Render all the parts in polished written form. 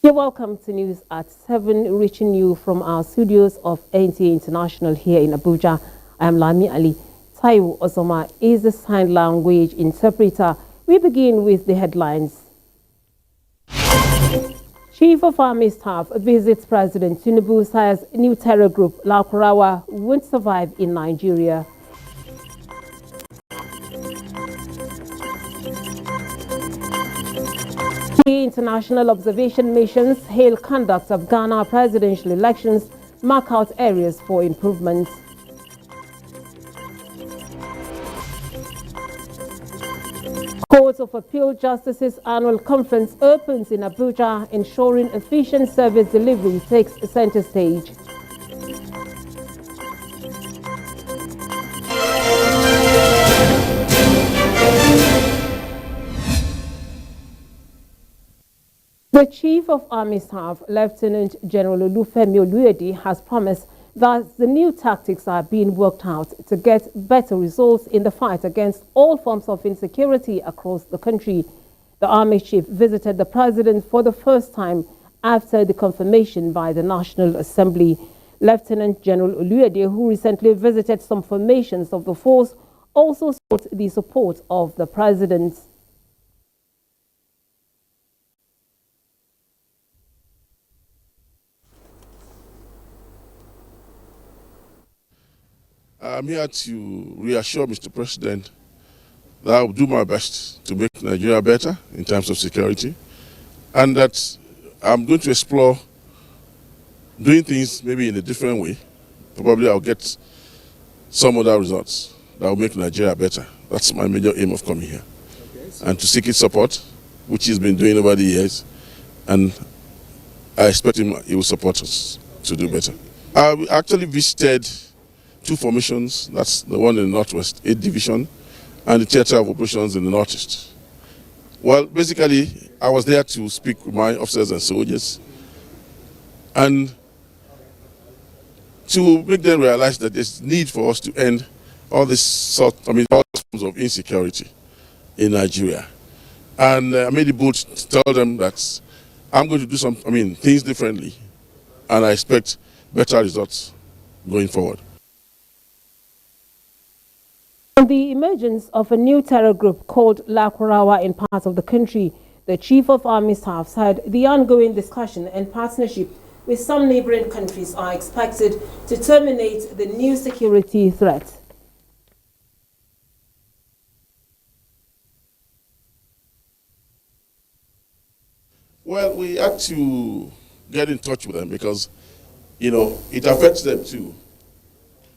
You're welcome to News at 7, reaching you from our studios of NTA International here in Abuja. I am Lami Ali. Taiwo Osoma is the sign language interpreter. We begin with the headlines. Chief of Army Staff visits President Tinubu, says new terror group Lakurawa won't survive in Nigeria. Key international observation missions hail conduct of Ghana presidential elections, mark out areas for improvements. Court of Appeal Justices Annual Conference opens in Abuja, ensuring efficient service delivery takes center stage. The Chief of Army Staff, Lieutenant General Olufemi Oluyede, has promised that the new tactics are being worked out to get better results in the fight against all forms of insecurity across the country. The Army Chief visited the President for the first time after the confirmation by the National Assembly. Lieutenant General Oluyede, who recently visited some formations of the force, also sought the support of the President. I'm here to reassure Mr. President that I will do my best to make Nigeria better in terms of security, and that I'm going to explore doing things maybe in a different way. Probably I'll get some other results that will make Nigeria better. That's my major aim of coming here. And to seek his support, which he's been doing over the years, and I expect he will support us to do better. I actually visited two formations, that's the one in the Northwest, 8th Division, and the Theatre of Operations in the Northeast. Well, basically, I was there to speak with my officers and soldiers and to make them realize that there's need for us to end all all forms of insecurity in Nigeria. And I made the bold to tell them that I'm going to do things differently, and I expect better results going forward. The emergence of a new terror group called Lakurawa in parts of the country, the Chief of Army Staff said the ongoing discussion and partnership with some neighboring countries are expected to terminate the new security threat. Well, we had to get in touch with them because, it affects them too.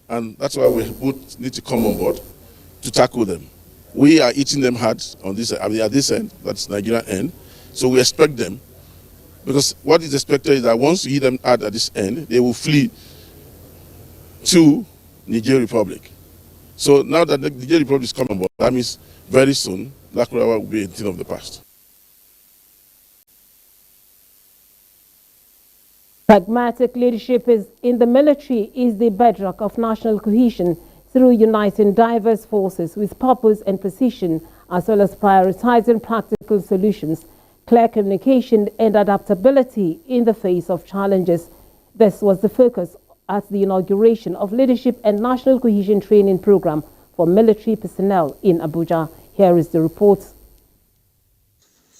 And that's why we both need to come on board to tackle them. We are eating them hard on this at this end, that's Nigerian end. So we expect them, because what is expected is that once we eat them hard at this end, they will flee to Niger Republic. So now that the Niger Republic is coming on board, that means very soon, Lakurawa will be a thing of the past. Pragmatic leadership in the military is the bedrock of national cohesion through uniting diverse forces with purpose and precision, as well as prioritizing practical solutions, clear communication and adaptability in the face of challenges. This was the focus at the inauguration of Leadership and National Cohesion Training Program for military personnel in Abuja. Here is the report.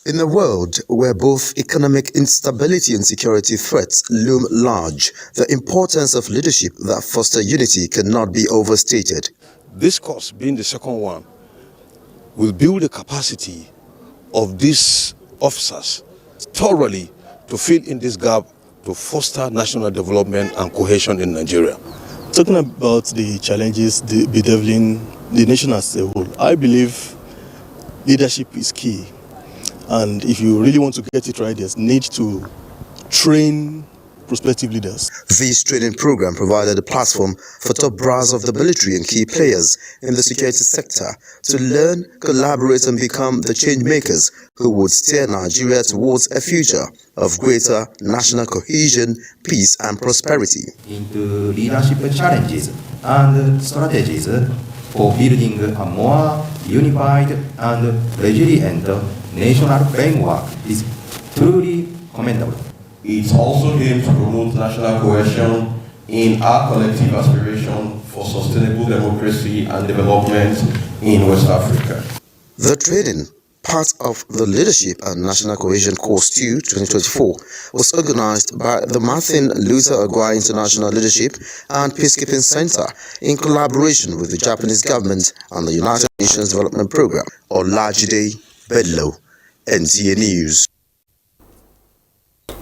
In a world where both economic instability and security threats loom large, the importance of leadership that foster unity cannot be overstated. This course, being the second one, will build the capacity of these officers thoroughly to fill in this gap to foster national development and cohesion in Nigeria. Talking about the challenges bedeviling the nation as a whole, I believe leadership is key. And if you really want to get it right, there's need to train prospective leaders. This training program provided a platform for top brass of the military and key players in the security sector to learn, collaborate and become the change makers who would steer Nigeria towards a future of greater national cohesion, peace and prosperity. Into leadership challenges and strategies for building a more unified and resilient national framework is truly commendable. It also aims to promote national cohesion in our collective aspiration for sustainable democracy and development in West Africa. The training, part of the Leadership and National Cohesion Course 2 2024, was organized by the Martin Luther Agua International Leadership and Peacekeeping Center in collaboration with the Japanese government and the United Nations Development Program. Olajide Bedlow, NTA News.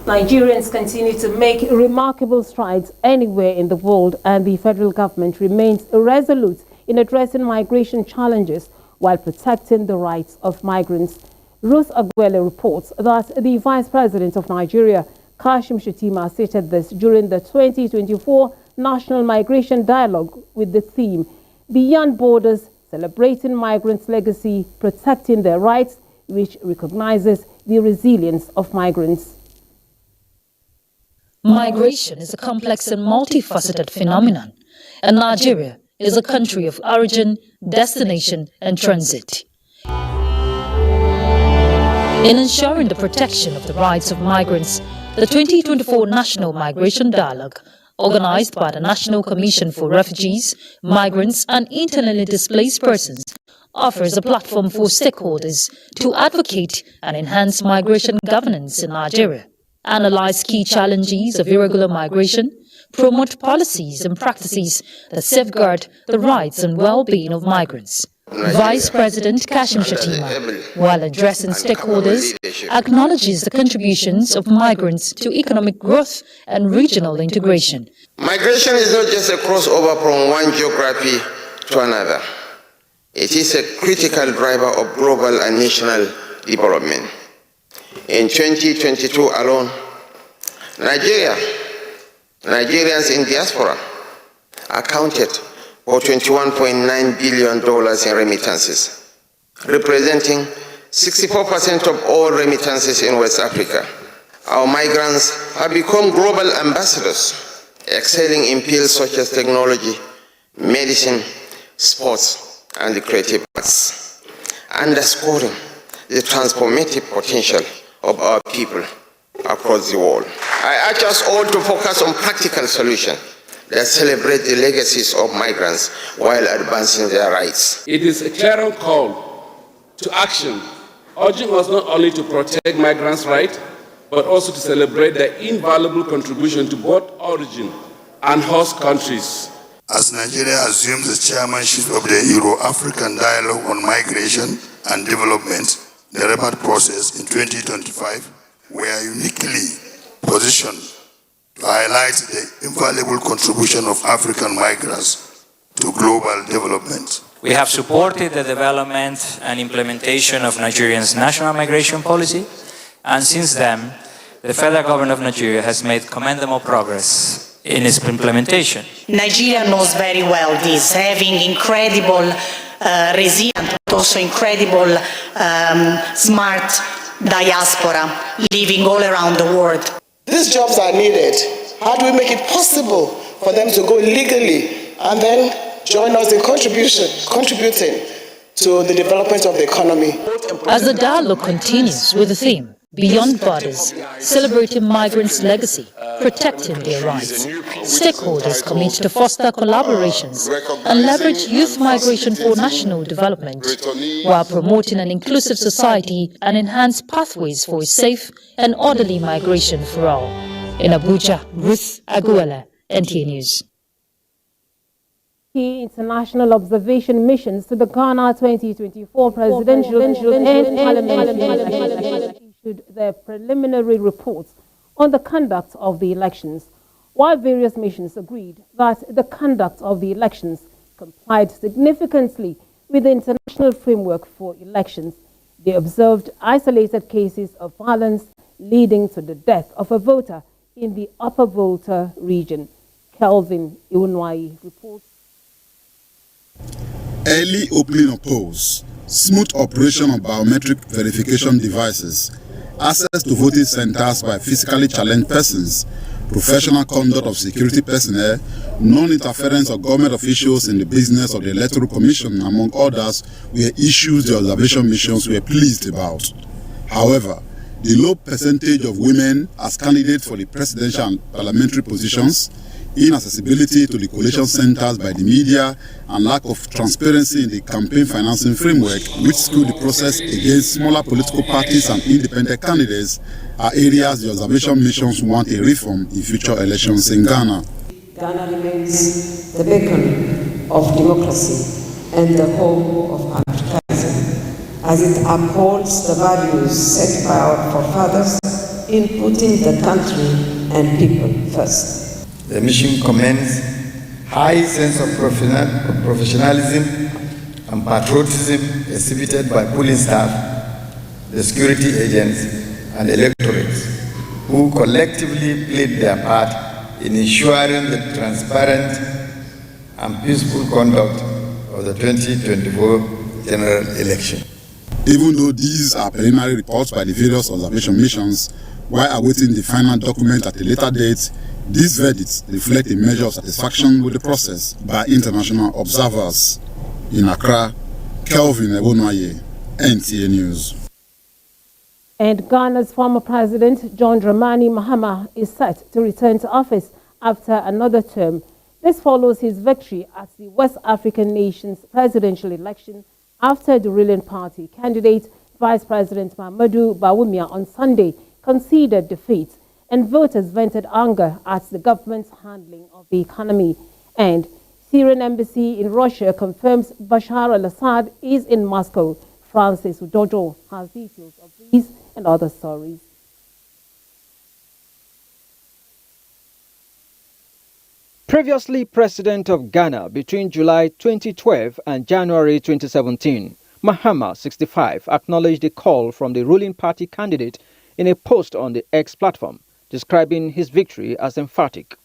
Nigerians continue to make remarkable strides anywhere in the world, and the federal government remains resolute in addressing migration challenges while protecting the rights of migrants. Ruth Aguele reports that the Vice President of Nigeria, Kashim Shettima, stated this during the 2024 National Migration Dialogue with the theme, Beyond Borders, Celebrating Migrants' Legacy, Protecting Their Rights, which recognizes the resilience of migrants. Migration is a complex and multifaceted phenomenon, and Nigeria is a country of origin, destination, and transit. In ensuring the protection of the rights of migrants, the 2024 National Migration Dialogue, organized by the National Commission for Refugees, Migrants, and Internally Displaced Persons, offers a platform for stakeholders to advocate and enhance migration governance in Nigeria, analyze key challenges of irregular migration, promote policies and practices that safeguard the rights and well-being of migrants. Vice President Kashim Shettima, while addressing stakeholders, acknowledges the contributions of migrants to economic growth and regional integration. Migration is not just a crossover from one geography to another. It is a critical driver of global and national development. In 2022 alone, Nigerians in diaspora accounted for $21.9 billion in remittances, representing 64% of all remittances in West Africa. Our migrants have become global ambassadors, excelling in fields such as technology, medicine, sports, and the creative arts, underscoring the transformative potential of our people across the world. I urge us all to focus on practical solutions that celebrate the legacies of migrants while advancing their rights. It is a clear call to action, urging us not only to protect migrants' rights, but also to celebrate their invaluable contribution to both origin and host countries. As Nigeria assumes the chairmanship of the Euro-African Dialogue on Migration and Development, the REPAD process in 2025, we are uniquely positioned to highlight the invaluable contribution of African migrants to global development. We have supported the development and implementation of Nigeria's national migration policy, and since then, the federal government of Nigeria has made commendable progress in its implementation. Nigeria knows very well this, having incredible resilient, but also incredible smart diaspora living all around the world. These jobs are needed. How do we make it possible for them to go legally and then join us in contributing to the development of the economy? As the dialogue continues with the theme, Beyond Borders, Celebrating Migrants' Legacy, Protecting Their Rights, stakeholders commit to foster collaborations and leverage youth migration for national development, while promoting an inclusive society and enhance pathways for safe and orderly migration for all. In Abuja, Ruth Aguele, NTA News. Key international observation missions to the Ghana 2024 presidential and parliamentary issued their preliminary reports on the conduct of the elections, while various missions agreed that the conduct of the elections complied significantly with the international framework for elections. They observed isolated cases of violence leading to the death of a voter in the Upper Volta region. Kelvin Iwunwai reports. Early opening of polls, smooth operation of biometric verification devices, access to voting centers by physically challenged persons, professional conduct of security personnel, non-interference of government officials in the business of the Electoral Commission, among others, were issues the observation missions were pleased about. However, the low percentage of women as candidates for the presidential and parliamentary positions, inaccessibility to the collation centers by the media, and lack of transparency in the campaign financing framework, which skewed the process against smaller political parties and independent candidates, are areas the observation missions want a reform in future elections in Ghana. Ghana remains the beacon of democracy and the home of advertising, as it upholds the values set by our forefathers in putting the country and people first. The mission commends high sense of professionalism and patriotism exhibited by polling staff, the security agents, and electorates, who collectively played their part in ensuring the transparent and peaceful conduct of the 2024 general election. Even though these are preliminary reports by the various observation missions, while awaiting the final document at a later date, these verdicts reflect a measure of satisfaction with the process by international observers. In Accra, Kelvin Ebonaye, NTA News. And Ghana's former president, John Dramani Mahama, is set to return to office after another term. This follows his victory at the West African nation's presidential election after the ruling party candidate, Vice President Mahamudu Bawumia, on Sunday conceded defeat, and voters vented anger at the government's handling of the economy. And Syrian embassy in Russia confirms Bashar al-Assad is in Moscow. Francis Udojo has details of these and other stories. Previously president of Ghana between July 2012 and January 2017, Mahama, 65, acknowledged a call from the ruling party candidate in a post on the X platform, describing his victory as emphatic.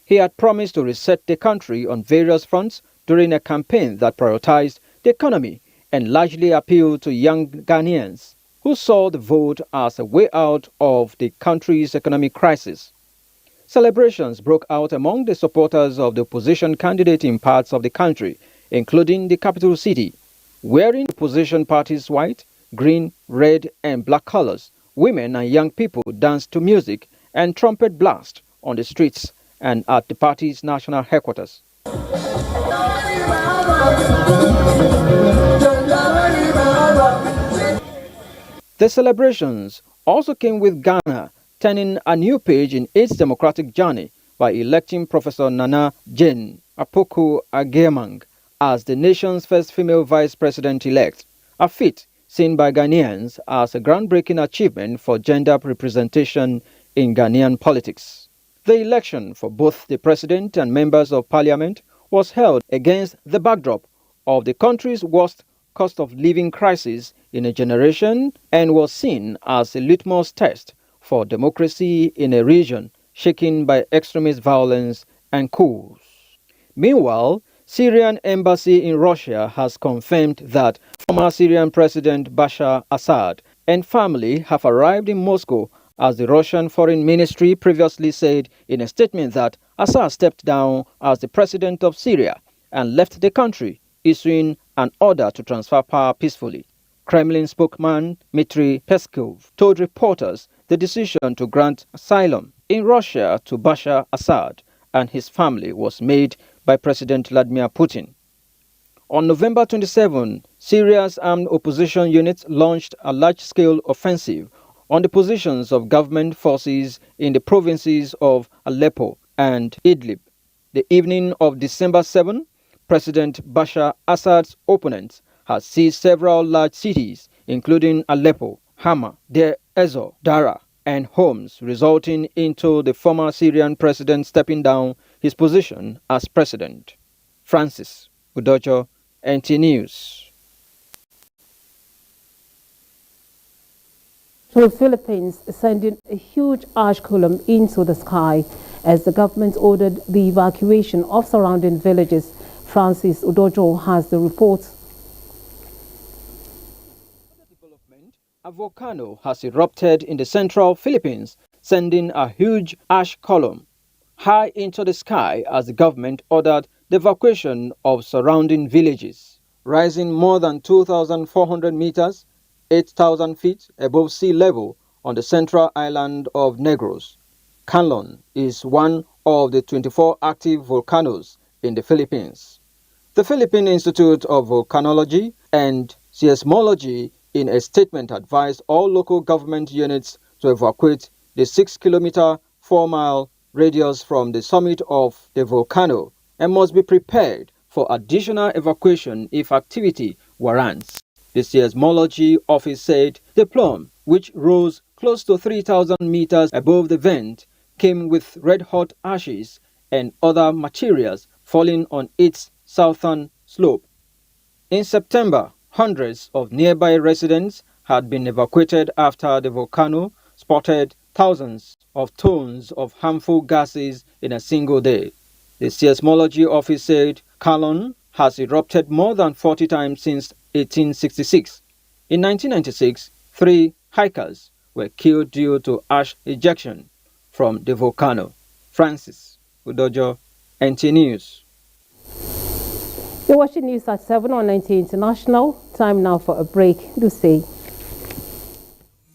He had promised to reset the country on various fronts during a campaign that prioritized the economy and largely appealed to young Ghanaians who saw the vote as a way out of the country's economic crisis. Celebrations broke out among the supporters of the opposition candidate in parts of the country, including the capital city. Wearing the opposition party's white, green, red, and black colors, women and young people danced to music and trumpet blast on the streets and at the party's national headquarters. The celebrations also came with Ghana turning a new page in its democratic journey by electing Professor Nana Jane Apoku Agyemang as the nation's first female vice president-elect, a feat seen by Ghanaians as a groundbreaking achievement for gender representation in Ghanaian politics. The election for both the president and members of parliament was held against the backdrop of the country's worst cost of living crisis in a generation and was seen as a litmus test for democracy in a region shaken by extremist violence and coups. Meanwhile, Syrian embassy in Russia has confirmed that former Syrian President Bashar Assad and family have arrived in Moscow, as the Russian Foreign Ministry previously said in a statement that Assad stepped down as the president of Syria and left the country, issuing an order to transfer power peacefully. Kremlin spokesman Dmitry Peskov told reporters the decision to grant asylum in Russia to Bashar Assad and his family was made by President Vladimir Putin. On November 27, Syria's armed opposition units launched a large-scale offensive on the positions of government forces in the provinces of Aleppo and Idlib. The evening of December 7, President Bashar Assad's opponents had seized several large cities, including Aleppo, Hama, Deir ez-Zor, Dara, and Homs, resulting into the former Syrian president stepping down his position as president. Francis Udojo, NTA News. The Philippines sending a huge ash column into the sky as the government ordered the evacuation of surrounding villages. Francis Udojo has the report. A volcano has erupted in the central Philippines, sending a huge ash column high into the sky as the government ordered the evacuation of surrounding villages. Rising more than 2,400 meters, 8,000 feet above sea level, on the central island of Negros. Canlon is one of the 24 active volcanoes in the Philippines. The Philippine Institute of Volcanology and Seismology in a statement advised all local government units to evacuate the 6-kilometer, 4-mile radius from the summit of the volcano and must be prepared for additional evacuation if activity warrants. The Seismology Office said the plume, which rose close to 3,000 meters above the vent, came with red-hot ashes and other materials falling on its southern slope. In September, hundreds of nearby residents had been evacuated after the volcano spotted thousands of tons of harmful gases in a single day. The Seismology Office said Canlon has erupted more than 40 times since 1866. In 1996, 3 hikers were killed due to ash ejection from the volcano. Francis Udojo, NTA News. You're watching news at 7 on NTA International. Time now for a break. Do stay.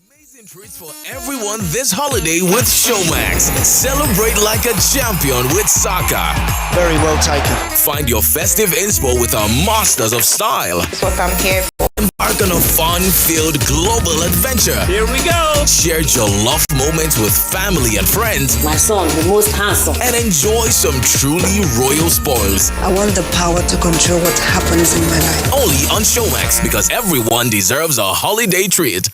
Amazing treats for everyone this holiday with Showmax. Celebrate like a champion with soccer. Very well taken. Find your festive inspo with our masters of style. That's what I'm here for. Embark on a fun-filled global adventure. Here we go. Share your love moments with family and friends. My son, the most handsome. And enjoy some truly royal spoils. I want the power to control what happens in my life. Only on Showmax, because everyone deserves a holiday treat.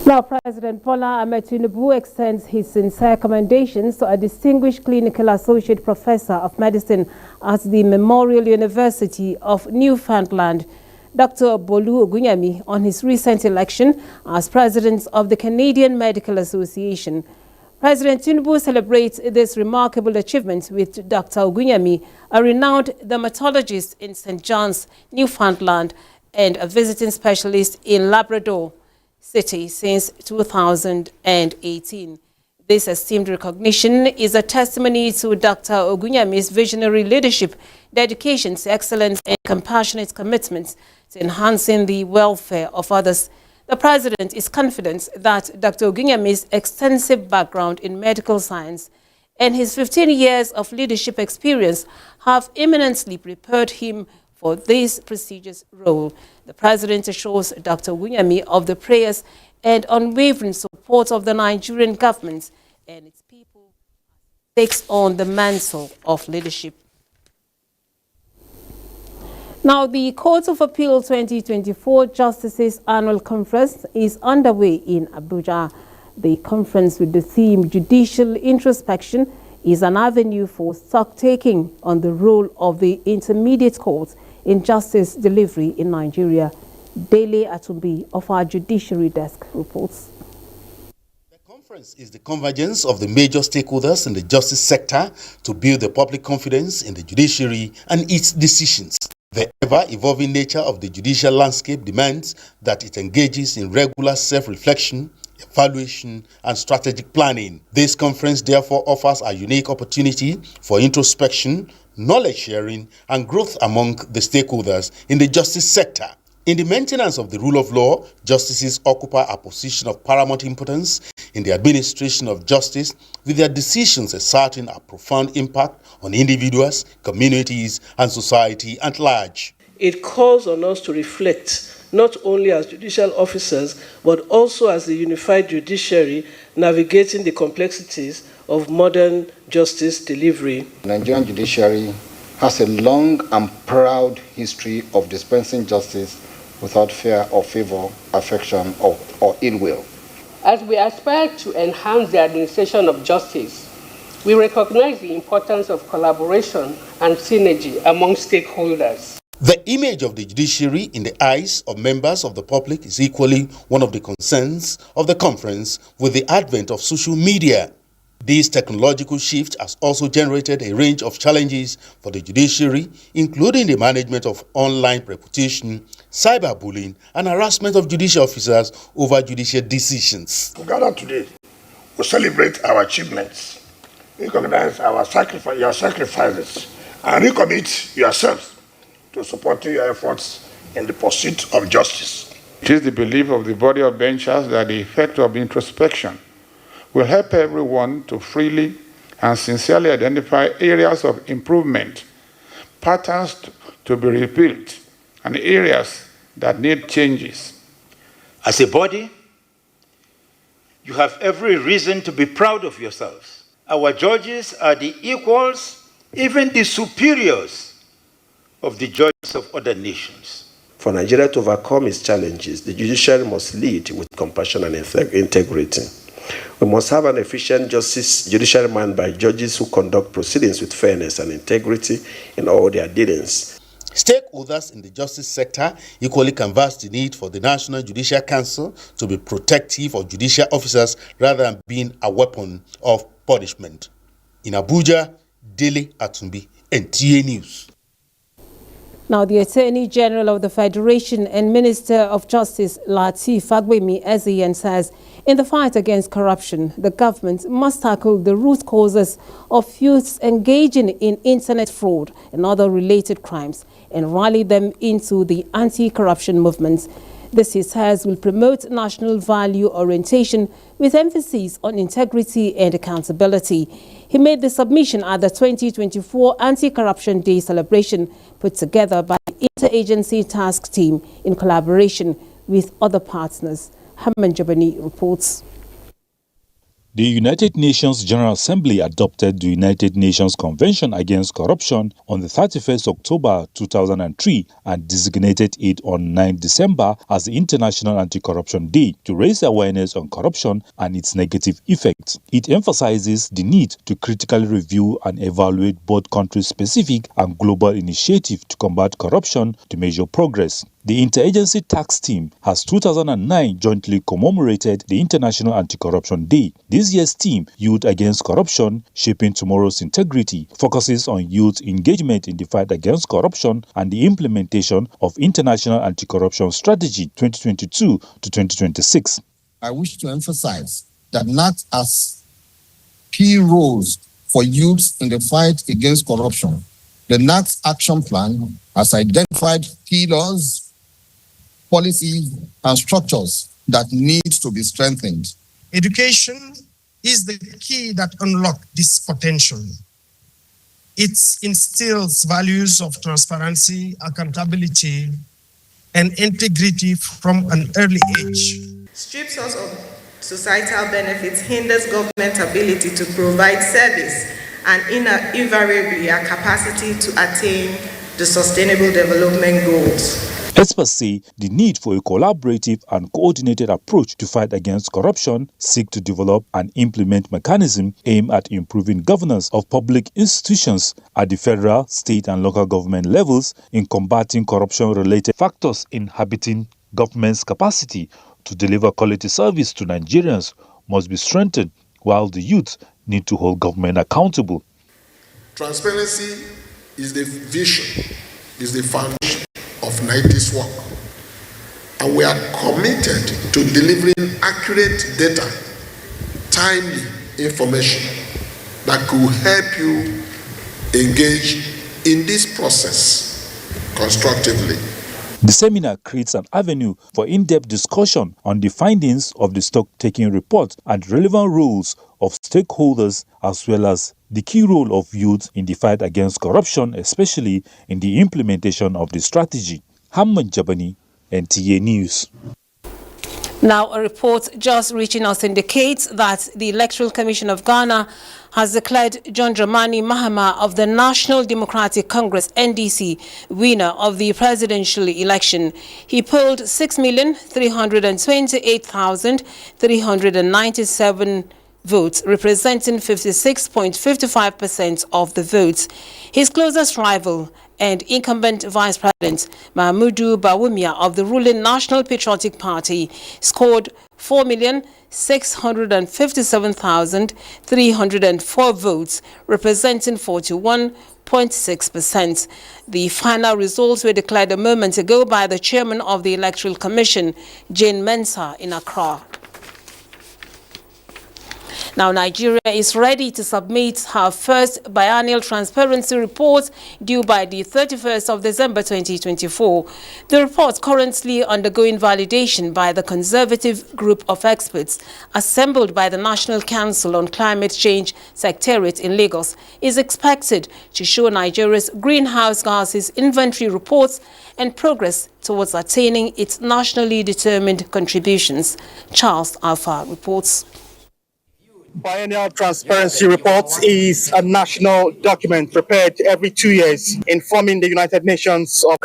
Now, President Bola Ahmed Tinubu extends his sincere commendations to a distinguished clinical associate professor of medicine at the Memorial University of Newfoundland, Dr. Bolu Ogunyemi, on his recent election as president of the Canadian Medical Association. President Tinubu celebrates this remarkable achievement with Dr. Ogunyemi, a renowned dermatologist in St. John's, Newfoundland, and a visiting specialist in Labrador City since 2018. This esteemed recognition is a testimony to Dr. Ogunyemi's visionary leadership, dedication to excellence, and compassionate commitment to enhancing the welfare of others. The President is confident that Dr. Ogunyemi's extensive background in medical science and his 15 years of leadership experience have eminently prepared him for this prestigious role. The President assures Dr. Ogunyemi of the prayers and unwavering support of the Nigerian government and its people takes on the mantle of leadership. Now, the Court of Appeal 2024 Justices Annual Conference is underway in Abuja. The conference, with the theme Judicial Introspection, is an avenue for stock-taking on the role of the intermediate court in justice delivery in Nigeria. Dele Atumbi of our Judiciary Desk reports. The conference is the convergence of the major stakeholders in the justice sector to build the public confidence in the judiciary and its decisions. The ever-evolving nature of the judicial landscape demands that it engages in regular self-reflection, evaluation, and strategic planning. This conference therefore offers a unique opportunity for introspection, knowledge sharing, and growth among the stakeholders in the justice sector. In the maintenance of the rule of law, justices occupy a position of paramount importance in the administration of justice, with their decisions exerting a profound impact on individuals, communities, and society at large. It calls on us to reflect, not only as judicial officers, but also as the unified judiciary navigating the complexities of modern justice delivery. The Nigerian judiciary has a long and proud history of dispensing justice without fear or favor, affection, or ill will. As we aspire to enhance the administration of justice, we recognize the importance of collaboration and synergy among stakeholders. The image of the judiciary in the eyes of members of the public is equally one of the concerns of the conference with the advent of social media. This technological shift has also generated a range of challenges for the judiciary, including the management of online reputation, cyberbullying, and harassment of judicial officers over judicial decisions. We gather today, we celebrate our achievements, recognize your sacrifices, and recommit yourselves to supporting your efforts in the pursuit of justice. It is the belief of the body of benchers that the effect of introspection will help everyone to freely and sincerely identify areas of improvement, patterns to be rebuilt, and areas that need changes. As a body, you have every reason to be proud of yourselves. Our judges are the equals, even the superiors of the judges of other nations. For Nigeria to overcome its challenges, the judiciary must lead with compassion and integrity. We must have an efficient judiciary manned by judges who conduct proceedings with fairness and integrity in all their dealings. Stakeholders in the justice sector equally canvass the need for the National Judicial Council to be protective of judicial officers rather than being a weapon of punishment. In Abuja, Dele Atumbi, NTA News. Now, the Attorney General of the Federation and Minister of Justice, Lateef Fagbemi Ezeyan, says in the fight against corruption, the government must tackle the root causes of youths engaging in internet fraud and other related crimes and rally them into the anti-corruption movement. This, he says, will promote national value orientation with emphasis on integrity and accountability. He made the submission at the 2024 Anti-Corruption Day celebration put together by the Interagency Task Team in collaboration with other partners. Hamman Jabani reports. The United Nations General Assembly adopted the United Nations Convention Against Corruption on the 31st October 2003 and designated it on 9 December as the International Anti-Corruption Day to raise awareness on corruption and its negative effects. It emphasizes the need to critically review and evaluate both country-specific and global initiatives to combat corruption to measure progress. The Interagency Task Team has 2009 jointly commemorated the International Anti-Corruption Day. This year's theme, Youth Against Corruption, Shaping Tomorrow's Integrity, focuses on youth engagement in the fight against corruption and the implementation of International Anti-Corruption Strategy 2022 to 2026. I wish to emphasize that NACT has key roles for youth in the fight against corruption. The NACT Action Plan has identified key laws, policies, and structures that need to be strengthened. Education is the key that unlocks this potential. It instills values of transparency, accountability, and integrity from an early age. Strips us of societal benefits, hinders government ability to provide service, and invariably our capacity to attain the sustainable development goals. Experts say the need for a collaborative and coordinated approach to fight against corruption seek to develop and implement mechanisms aimed at improving governance of public institutions at the federal, state and local government levels in combating corruption-related factors inhibiting government's capacity to deliver quality service to Nigerians must be strengthened, while the youth need to hold government accountable. Transparency is the vision, is the foundation of NIT's work, and we are committed to delivering accurate data, timely information that could help you engage in this process constructively. The seminar creates an avenue for in-depth discussion on the findings of the stock-taking report and relevant roles of stakeholders, as well as the key role of youth in the fight against corruption, especially in the implementation of the strategy. Hamman Jabani, NTA News. Now, a report just reaching us indicates that the Electoral Commission of Ghana has declared John Dramani Mahama of the National Democratic Congress, NDC, winner of the presidential election. He polled 6,328,397 votes, representing 56.55% of the votes. His closest rival and incumbent Vice President Mahmudu Bawumia of the ruling National Patriotic Party scored 4,657,304 votes, representing 41.6%. The final results were declared a moment ago by the chairman of the Electoral Commission, Jane Mensah, in Accra. Now, Nigeria is ready to submit her first biennial transparency report due by the 31st of December 2024. The report, currently undergoing validation by the conservative group of experts assembled by the National Council on Climate Change Secretariat in Lagos, is expected to show Nigeria's greenhouse gases inventory reports and progress towards attaining its nationally determined contributions. Charles Alpha reports. Biennial Transparency Report is a national document prepared every 2 years informing the United Nations of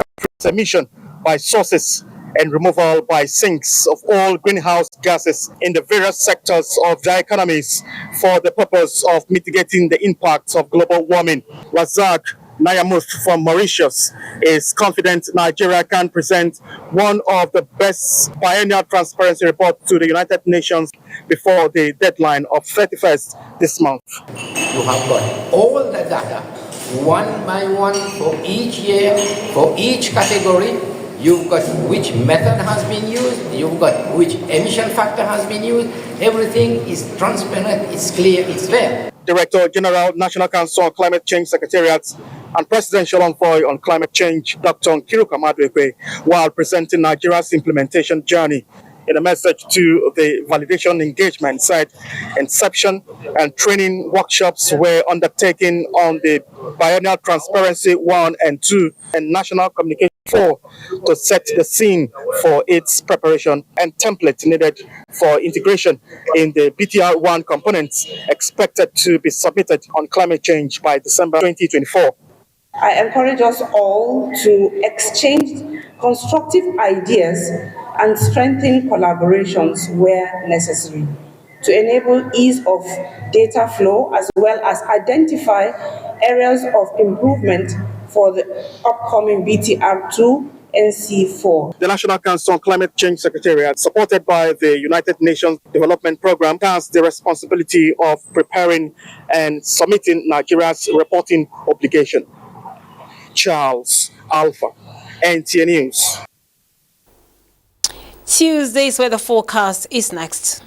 emission by sources and removal by sinks of all greenhouse gases in the various sectors of their economies for the purpose of mitigating the impacts of global warming. Razak Nayamut from Mauritius is confident Nigeria can present one of the best biennial transparency reports to the United Nations before the deadline of 31st this month. You have got all the data, one by one, for each year, for each category. You've got which method has been used, you've got which emission factor has been used. Everything is transparent, it's clear, it's fair. Director General, National Council on Climate Change Secretariat and Presidential Envoy on Climate Change, Dr. Nkiru Kamadwekwe, while presenting Nigeria's implementation journey. In a message to the validation engagement, said inception and training workshops were undertaken on the Biennial Transparency 1 and 2 and National Communication 4 to set the scene for its preparation and template needed for integration in the BTR 1 components expected to be submitted on climate change by December 2024. I encourage us all to exchange constructive ideas and strengthen collaborations where necessary to enable ease of data flow as well as identify areas of improvement for the upcoming BTR2 NC4. The National Council on Climate Change Secretariat, supported by the United Nations Development Programme, has the responsibility of preparing and submitting Nigeria's reporting obligation. Charles Alpha, NTA News. Tuesday's weather forecast is next.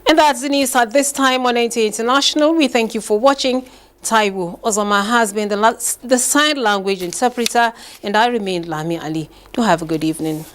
And that's the news at this time on NTA International. We thank you for watching. Taiwo Ozoma has been the sign language interpreter, and I remain Lami Ali. Do have a good evening.